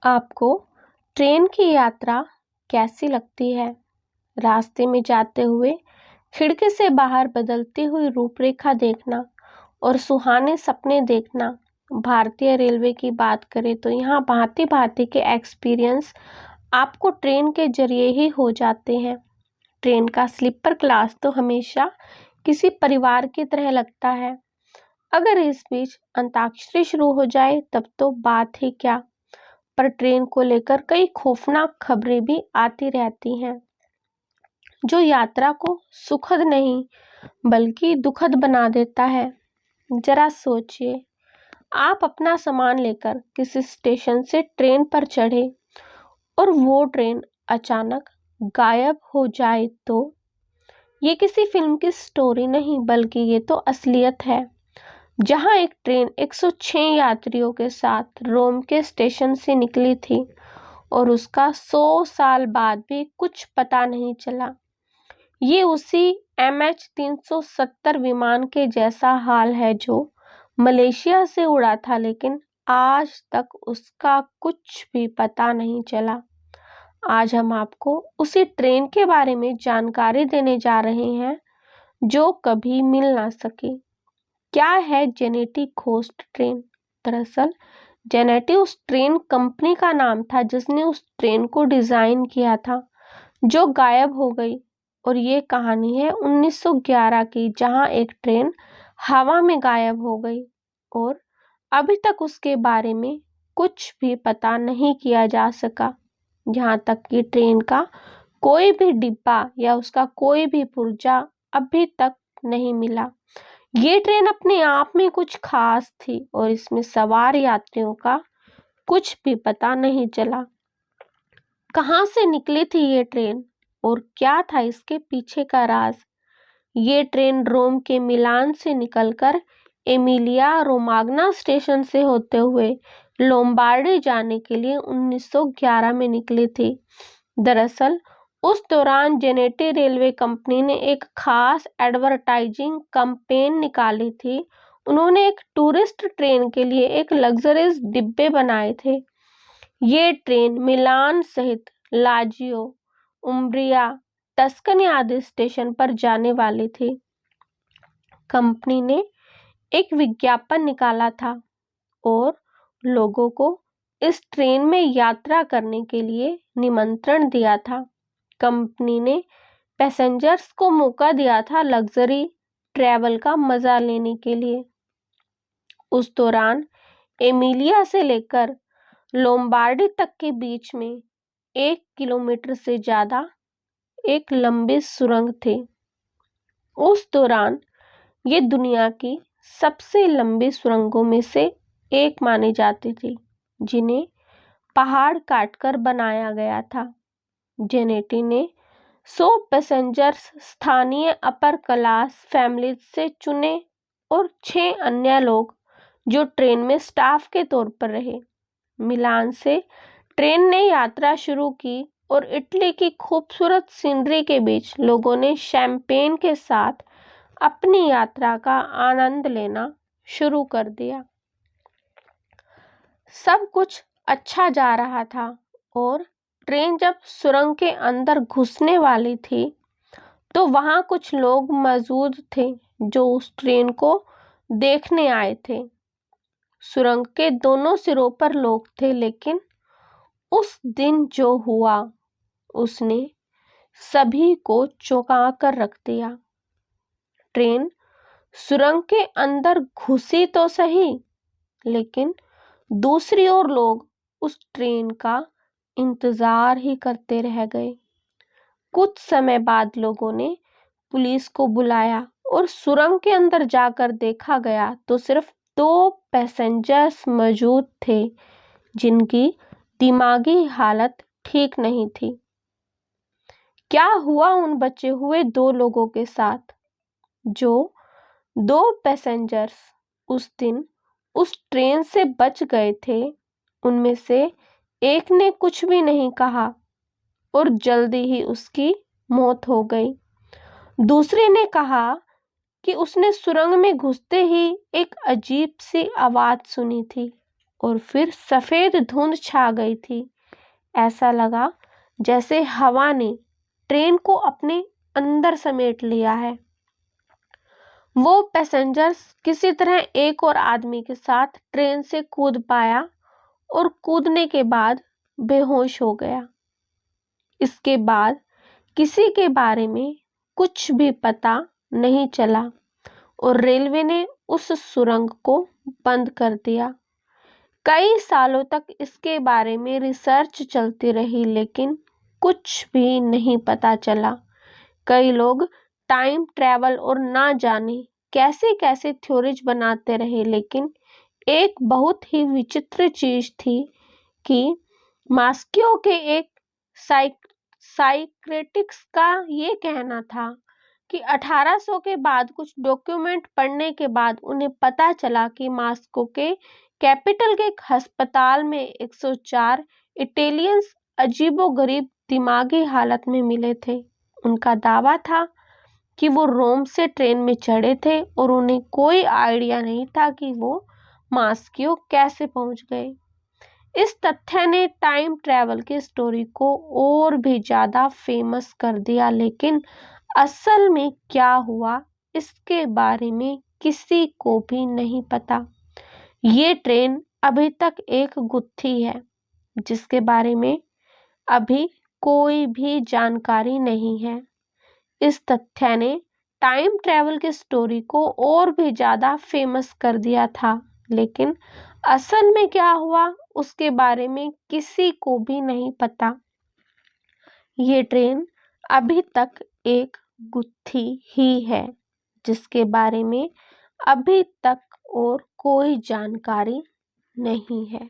आपको ट्रेन की यात्रा कैसी लगती है? रास्ते में जाते हुए खिड़की से बाहर बदलती हुई रूपरेखा देखना और सुहाने सपने देखना। भारतीय रेलवे की बात करें तो यहाँ भांति-भांति के एक्सपीरियंस आपको ट्रेन के जरिए ही हो जाते हैं। ट्रेन का स्लीपर क्लास तो हमेशा किसी परिवार की तरह लगता है। अगर इस बीच अंताक्षरी शुरू हो जाए तब तो बात ही क्या। पर ट्रेन को लेकर कई खौफनाक खबरें भी आती रहती हैं, जो यात्रा को सुखद नहीं बल्कि दुखद बना देता है। जरा सोचिए, आप अपना सामान लेकर किसी स्टेशन से ट्रेन पर चढ़े और वो ट्रेन अचानक गायब हो जाए तो। ये किसी फिल्म की स्टोरी नहीं बल्कि ये तो असलियत है, जहां एक ट्रेन 106 यात्रियों के साथ रोम के स्टेशन से निकली थी और उसका 100 साल बाद भी कुछ पता नहीं चला। ये उसी MH370 विमान के जैसा हाल है जो मलेशिया से उड़ा था, लेकिन आज तक उसका कुछ भी पता नहीं चला। आज हम आपको उसी ट्रेन के बारे में जानकारी देने जा रहे हैं जो कभी मिल ना सकी। क्या है जेनेटी घोस्ट ट्रेन? दरअसल जेनेटी उस ट्रेन कंपनी का नाम था जिसने उस ट्रेन को डिजाइन किया था जो गायब हो गई। और ये कहानी है 1911 की, जहां एक ट्रेन हवा में गायब हो गई और अभी तक उसके बारे में कुछ भी पता नहीं किया जा सका। यहाँ तक कि ट्रेन का कोई भी डिब्बा या उसका कोई भी पुर्जा अभी तक नहीं मिला। ये ट्रेन अपने आप में कुछ खास थी और इसमें सवार यात्रियों का कुछ भी पता नहीं चला। कहाँ से निकली थी ये ट्रेन और क्या था इसके पीछे का राज? ये ट्रेन रोम के मिलान से निकलकर एमिलिया रोमाग्ना स्टेशन से होते हुए लोम्बार्डी जाने के लिए 1911 में निकली थी। दरअसल उस दौरान जेनेटी रेलवे कंपनी ने एक खास एडवर्टाइजिंग कैंपेन निकाली थी। उन्होंने एक टूरिस्ट ट्रेन के लिए एक लग्जरियस डिब्बे बनाए थे। ये ट्रेन मिलान सहित लाजियो, उम्ब्रिया, टस्कनी आदि स्टेशन पर जाने वाली थी। कंपनी ने एक विज्ञापन निकाला था और लोगों को इस ट्रेन में यात्रा करने के लिए निमंत्रण दिया था। कंपनी ने पैसेंजर्स को मौका दिया था लग्जरी ट्रैवल का मजा लेने के लिए। उस दौरान एमिलिया से लेकर लोम्बार्डी तक के बीच में 1 किलोमीटर से ज्यादा एक लंबी सुरंग थी। उस दौरान ये दुनिया की सबसे लंबी सुरंगों में से एक मानी जाती थी, जिन्हें पहाड़ काटकर बनाया गया था। जेनेटी ने 100 पैसेंजर्स स्थानीय अपर क्लास फैमिली से चुने और 6 अन्य लोग जो ट्रेन में स्टाफ के तौर पर रहे। मिलान से ट्रेन ने यात्रा शुरू की और इटली की खूबसूरत सीनरी के बीच लोगों ने शैंपेन के साथ अपनी यात्रा का आनंद लेना शुरू कर दिया। सब कुछ अच्छा जा रहा था और ट्रेन जब सुरंग के अंदर घुसने वाली थी तो वहां कुछ लोग मौजूद थे जो उस ट्रेन को देखने आए थे। सुरंग के दोनों सिरों पर लोग थे, लेकिन उस दिन जो हुआ उसने सभी को चौंका कर रख दिया। ट्रेन सुरंग के अंदर घुसी तो सही, लेकिन दूसरी ओर लोग उस ट्रेन का इंतजार ही करते रह गए। कुछ समय बाद लोगों ने पुलिस को बुलाया और सुरंग के अंदर जाकर देखा गया तो सिर्फ 2 पैसेंजर्स मौजूद थे जिनकी दिमागी हालत ठीक नहीं थी। क्या हुआ उन बचे हुए 2 लोगों के साथ? जो 2 पैसेंजर्स उस दिन उस ट्रेन से बच गए थे, उनमें से एक ने कुछ भी नहीं कहा और जल्दी ही उसकी मौत हो गई। दूसरे ने कहा कि उसने सुरंग में घुसते ही एक अजीब सी आवाज सुनी थी। और फिर सफेद धुंध छा गई थी। ऐसा लगा जैसे हवा ने ट्रेन को अपने अंदर समेट लिया है। वो पैसेंजर्स किसी तरह एक और आदमी के साथ ट्रेन से कूद पाया और कूदने के बाद बेहोश हो गया। इसके बाद किसी के बारे में कुछ भी पता नहीं चला और रेलवे ने उस सुरंग को बंद कर दिया। कई सालों तक इसके बारे में रिसर्च चलती रही लेकिन कुछ भी नहीं पता चला। कई लोग टाइम ट्रैवल और ना जाने कैसे कैसे थ्योरीज बनाते रहे लेकिन एक बहुत ही विचित्र चीज थी कि मॉस्को के एक साइकियाट्रिस्ट का ये कहना था कि 1800 के बाद कुछ डॉक्यूमेंट पढ़ने के बाद उन्हें पता चला कि मॉस्को के कैपिटल के एक अस्पताल में 104 इटालियंस अजीबोगरीब दिमागी हालत में मिले थे। उनका दावा था कि वो रोम से ट्रेन में चढ़े थे और उन्हें कोई आइडिया नहीं था कि वो मॉस्को कैसे पहुंच गए। इस तथ्य ने टाइम ट्रैवल की स्टोरी को और भी ज़्यादा फेमस कर दिया लेकिन असल में क्या हुआ इसके बारे में किसी को भी नहीं पता। ये ट्रेन अभी तक एक गुत्थी है जिसके बारे में अभी कोई भी जानकारी नहीं है। इस तथ्य ने टाइम ट्रैवल की स्टोरी को और भी ज़्यादा फेमस कर दिया था लेकिन असल में क्या हुआ उसके बारे में किसी को भी नहीं पता। ये ट्रेन अभी तक एक गुत्थी ही है जिसके बारे में अभी तक और कोई जानकारी नहीं है।